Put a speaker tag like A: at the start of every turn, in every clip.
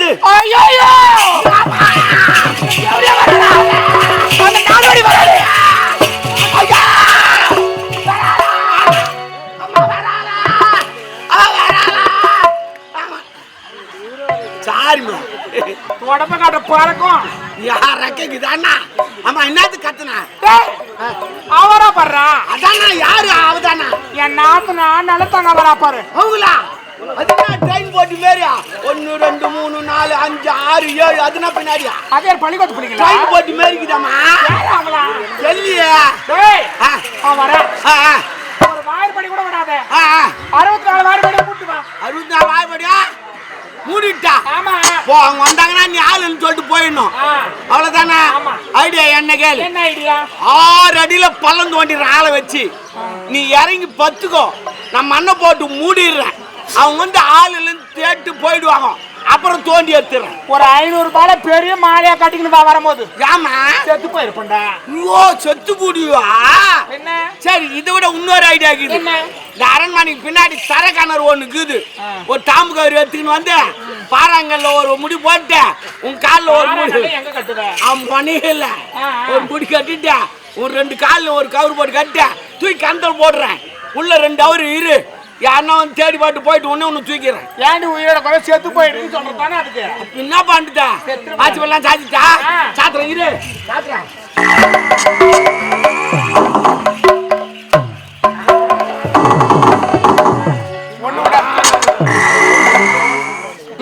A: ஐயோ
B: சாரிமா
A: உடம்ப காட்ட பறக்கும்
B: யார் கேக்குதாண்ணா? ஆமா என்னது கத்துனா
A: அவரா படுறா
B: அதானா யாரு அவதானா
A: என் நாத்துனா நல்லத்தாங்க அவரா பாரு
B: அவங்களா அதுனா ட்ரெயின் போட்டு மேரியா 1 2 3 4 5 6 7 அதுனா பின்னாடியா
A: அதே பள்ளிக்கூட பிள்ளைங்களா
B: ட்ரெயின் போட்டு மேரிக்குதாமா
A: அவங்களா
B: செல்லியே
A: டேய் வர ஒரு வாய்ப்படி கூட விடாத 64 வாய்ப்படி கூட்டி வா
B: 64 வாய்ப்படியா மூடிட்டா
A: ஆமா
B: போ அவங்க வந்தாங்கன்னா நீ ஆளுன்னு சொல்லிட்டு போயிடணும் அவ்வளவுதானே ஐடியா என்ன கேளு
A: என்ன ஐடியா
B: 6 அடியில பள்ளம் தோண்டிடுற ஆளை வச்சு நீ இறங்கி பத்துக்கோ நான் மண்ணை போட்டு மூடிடுறேன் அவங்க வந்து ஆளுன்னு தேட்டு போயிடுவாங்க அப்புறம் தோண்டி எடுத்துறேன்
A: ஒரு 500 ரூபாய் பெரிய மாலையா கட்டிக்கணும் வரும்போது
B: ஏமா
A: செத்து போயிருப்பா
B: ஐயோ செத்து கூடியா
A: என்ன
B: சரி இதை விட இன்னொரு ஐடியா இருக்குது
A: என்ன
B: இந்த அரண்மனைக்கு பின்னாடி தரை கிணறு ஒண்ணு இருக்குது ஒரு தாம்பு கயிறு எடுத்துக்கின்னு வந்து பாறாங்கல்ல ஒரு முடி போட்டு உன் காலில் ஒரு முடி
A: எங்க கட்டுவ
B: அவன் பண்ணியில ஒரு முடி கட்டிட்ட ஒரு 2 காலில் ஒரு கவுரு போட்டு கட்ட தூக்கி கந்தல் போடுறேன் உள்ள 2 ஹவர் இரு யாருன்னா வந்து தேடி பாட்டு போயிட்டு ஒன்னு தூக்கிறேன்
A: ஏன்டி உயிரோட குறை செத்து போயிடுன்னு சொல்றதானே அதுக்கு
B: என்ன பண்ணிட்ட ஆச்சு எல்லாம் சாத்திட்டா சாத்திரம் இரு சாத்திரம்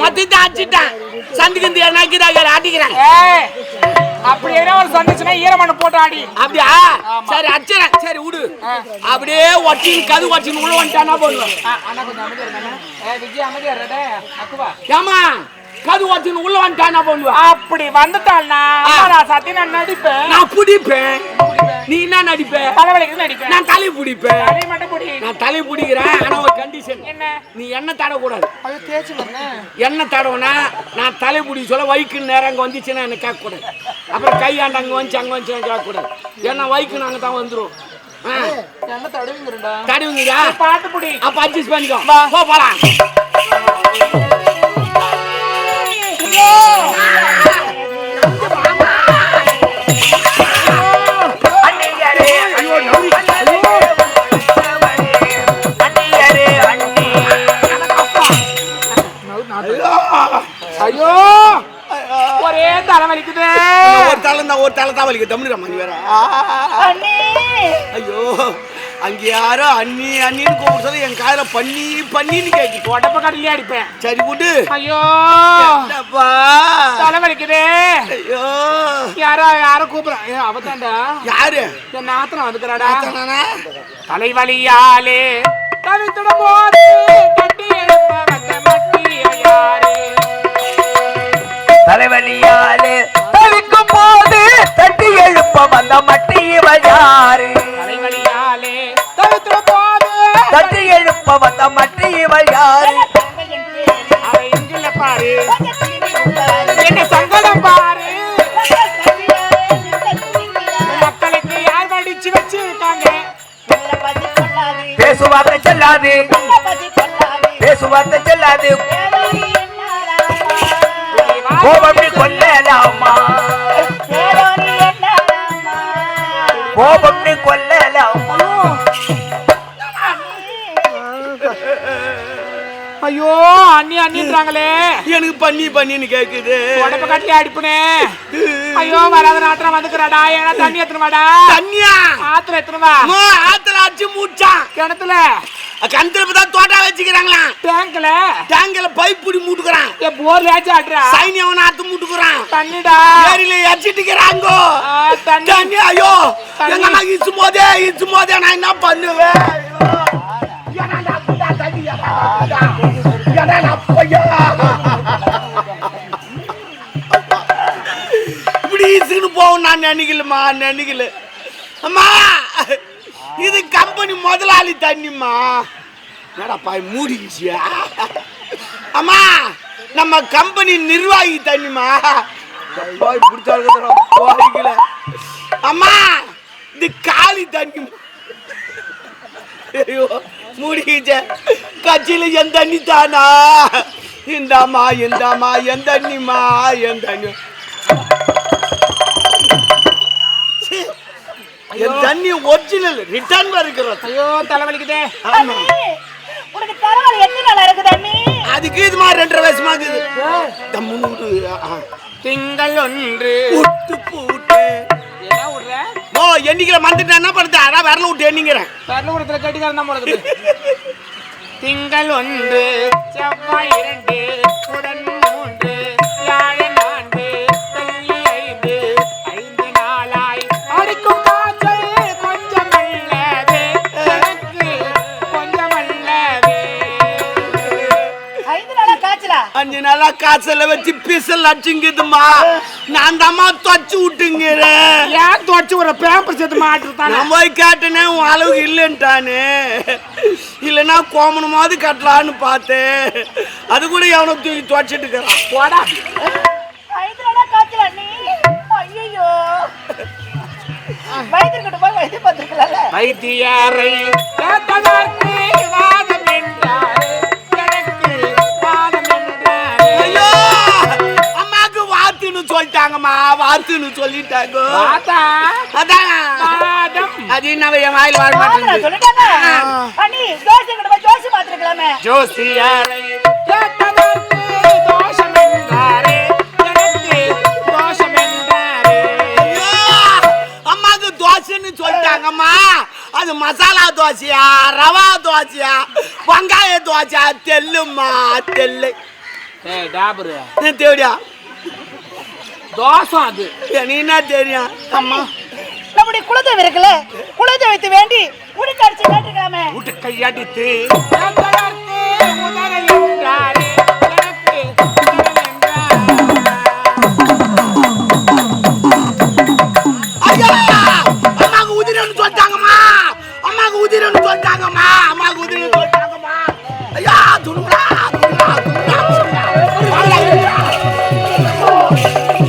B: மொத்தத்தை அடிச்சுட்டான் சந்திக்கு நக்கிறாங்க ஆட்டிக்கிறேன்
A: அப்படி என்ன ஒரு சந்திச்சுனா ஈரமண்ணு போட்டு ஆடி
B: அப்படியா சரி அடிச்சுறேன் சரி விடு அப்படியே ஒட்டி கது ஒட்டின்னு உள்ள வந்துட்டானா போடுவேன் ஏமா கது ஒட்டின்னு உள்ள வந்துட்டானா போடுவேன்
A: அப்படி வந்துட்டாள்னா சத்தி நான் நடிப்பேன்
B: நான் பிடிப்பேன் நீ என்ன நடிப்ப
A: தலைவலிக்கு நடிப்பேன்
B: நான் தலை பிடிப்பேன்
A: நான்
B: தலை பிடிக்கிறேன் ஆனா ஒரு கண்டிஷன்
A: என்ன
B: நீ எண்ணெய் தடக்கூடாது
A: அது தேய்ச்சி வரேன்
B: எண்ணெய் தடவுனா நான் தலை பிடி சொல்ல வைக்கு நேரம் அங்கே வந்துச்சுன்னா என்ன கேட்கக்கூடாது அப்புறம் கையாண்டு அங்கே வந்துச்சு அங்கே வந்துச்சு கேட்கக்கூடாது ஏன்னா வைக்கு நாங்கள் தான் வந்துடும் தடவுங்கடா
A: பாட்டு பிடி
B: அப்போ அட்ஜஸ்ட் பண்ணிக்கோ போகலாம்
A: ஐயோ ஒரே தலைவலிக்குது
B: ஒரு தலை தான் வலிக்கு தமிழ்மா நீ வேற ஐயோ அங்க யாரோ அண்ணி அண்ணின்னு கூப்பிட சொல்லி என் காதுல பண்ணின்னு கேட்கு
A: உடம்ப கடலையே அடிப்பேன்
B: சரி விட்டு
A: ஐயோ தலைவலிக்குது
B: ஐயோ
A: யாரோ கூப்பிடுறா அவதாண்டா
B: யாரு
A: என் நாத்தனம் வந்துக்கிறாடா தலைவலியாலே தவித்துட போது கட்டி எழுப்ப வந்த மட்டியோ யாரு
C: தலைவலியாலே தவிக்கும் போது தட்டி எழுப்ப வந்த மட்டி இவள் யாரு
A: தலைவலியாலே தவித்துட போது
C: தட்டி எழுப்ப வந்த மட்டி இவள் யாரு
A: அவ இங்கில பாரு என்ன சங்கடம் பாரு மக்களுக்கு யார் வடிச்சு வச்சிருக்காங்க
C: பேசுவார்த்தை செல்லாது பேசுவார்த்தை செல்லாது கோபம் நீ கொல்லலாமா கோபம் நீ கொல்லலாமா
A: ஐயோ அண்ணி அண்ணின்றாங்களே
B: எனக்கு பண்ணின்னு கேக்குது
A: உடம்ப கட்டி அடிப்புனே ஐயோ வராத நாத்திரம் வந்துக்கிறாடா ஏன்னா தண்ணி எத்தணுமாடா
B: தண்ணியா
A: ஆத்துல எத்தணுவா
B: ஆத்துல அடிச்சு மூச்சான்
A: கிணத்துல
B: கிணத்துல தான் தோட்டா வச்சுக்கிறாங்களா டேங்க்ல பைப் பிடி மூட்டுக்கிறான்
A: போர்ல ஏச்சு ஆடுறா
B: சைனியவன ஆத்து மூட்டுக்கிறான்
A: தண்ணிடா
B: ஏரியில அடிச்சிட்டுக்கிறாங்க தண்ணி ஐயோ எங்க நான் இச்சு போதே நான் என்ன பண்ணுவேன் இப்படி போவோம் நான் நினைக்கல அம்மா இது கம்பெனி முதலாளி தண்ணிம்மா என்னடா மூடிக்கிச்சியா அம்மா நம்ம கம்பெனி நிர்வாகி தண்ணிமா பிடிச்சாருக்கல அம்மா இது காலி தண்ணி ஐயோ மூடிக்கிச்ச கட்சியில என் தண்ணி தானா இந்தாமா இந்தாமா எந்த தண்ணிமா என் தண்ணி என் தண்ணி ஒரிஜினல் ரிட்டர்ன் வருகிறது.
A: ஐயோ தலைவலிக்குதே.
B: ஆமா
D: உனக்கு தலைவலி எத்தனை நாளா இருக்குது அண்ணி?
B: அதுக்கு இது மாதிரி 2.5 வருஷமா இருக்குது.
A: திங்கள் ஒன்று
B: புட்டு பூட்டு
A: என்ன விடுற?
B: ஓ எண்ணிக்கல மறந்துட்டேன். என்ன பண்ணுறது? அதான் விரல விட்டு எண்ணிக்கிறேன்.
A: பரலூரத்துல கட்டிக்காரன் தான் போல இருக்குது. திங்கள் ஒன்று செவ்வாய் 2 புதன் 3 வியாழன் 4 வெள்ளி 5 5 நாளாய் அடிக்கும் காய்ச்சல் கொஞ்சம் அல்லவே எனக்கு கொஞ்சம் அல்லவே.
D: 5 நாளா காய்ச்சலா?
B: 5 நாளா காய்ச்சல வச்சு பீசல் அடிச்சுங்குதுமா. நான் தாம்மா தொச்சு விட்டுங்கிறேன்.
A: ஏன் துவச்சு ஒரு பேப்பர் சேர்த்து மாட்டுத்தானே?
B: நான் போய் கேட்டேனே உன் அளவுக்கு இல்லைன்ட்டானு. இல்லைன்னா கோமனமாவது கட்டலான்னு பார்த்தேன். அது கூட எவனோ தூக்கி துவச்சிட்டு இருக்கிறான்.
A: போடா.
D: 5 நாளா காய்ச்சல் அண்ணி. ஐயோ வைத்தியர்கிட்ட போய் வைத்தியம் பார்த்துருக்கலாம்ல.
A: வைத்தியாரை கேட்டதற்கு வாதம் என்றாரே எனக்கு வாதம் என்றாரே.
B: ஐயோ அம்மாக்கு வாத்துன்னு சொல்லிட்டாங்கம்மா. வாத்துன்னு சொல்லிட்டாங்க.
A: வாதா
B: அதான்
A: வாதம்.
B: அது என்ன என் வாயில் வாழ
D: மாத்திரை
B: மாட்டேங்குது.
D: சொல்லிட்டாங்க. அண்ணி ஜோசியர்கிட்ட போய் ஜோசி பார்த்துருக்கலாமே.
A: ஜோசியாரை கேட்டதற்கு தோஷம் என்றாரே எனக்கு தோஷம் என்றாரே.
B: ஐயோ, அம்மாக்கு தோசைன்னு சொல்லிட்டாங்கம்மா. அது மசாலா தோசையா ரவா தோசையா வெங்காய தோசையா தெல்லுமா தெல்லு
A: ஏய் டாபரு
B: தேடியா
A: தோஷம் அது.
B: நீ என்ன தெரியும்?
D: அம்மா நம்முடைய குலதெய்வம் இருக்குல்ல, குலதெய்வத்தை வேண்டி உடுக்க அடிச்சு கேட்டுக்கலாமே.
A: விட்டு கையடித்து கேட்டதற்கு உதறல் என்றாரே எனக்கு உதறல் என்றாரே.
B: ஐயா அம்மாக்கு உதிரன்னு சொல்லிட்டாங்கம்மா. அம்மாக்கு உதிரன்னு சொல்லிட்டாங்கம்மா. அம்மாக்கு உதிரன்னு சொல்லிட்டாங்கம்மா. ஐயா துணுடா துணுடா துணுடா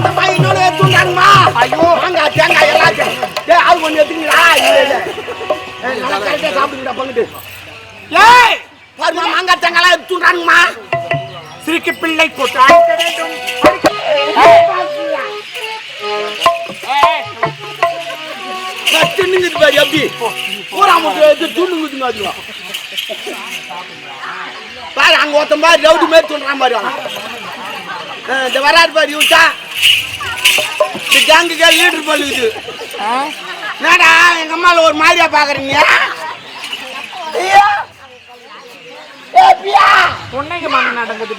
B: அம்மா இன்னொரு துண்டாங்கம்மா. ஐயோ தேங்காய் தேங்காய் எல்லாத்தையும் டேய் ஆள் பண்ணி எடுத்துங்களா? இல்லை கரெக்டாக சாப்பிடுங்கடா பங்கிட்டு.
A: ஏய்
B: பாருமா மாங்காய் தேங்காய்லாம் எடுத்துட்டானுங்கம்மா.
A: சிறுக்கு பிள்ளை போட்டு அழைக்க வேண்டும்.
B: கட்டுனுங்குது பாரு எப்படி பூரா மட்டும் துண்ணுங்குதுங்க. அதுங்க பாரு அங்க ஒருத்தன் பாரு ரவுடி மாரி தூண்டுறான் பாரு. இந்த வராது பாரு இவச்சா இந்த கேங்குக்கே லீடர் பண்ணுது. என்னடா எங்க அம்மால ஒரு மாதிரியா பாக்குறீங்க?
A: பொண்ணைக்கு மண்ணு நடக்குது.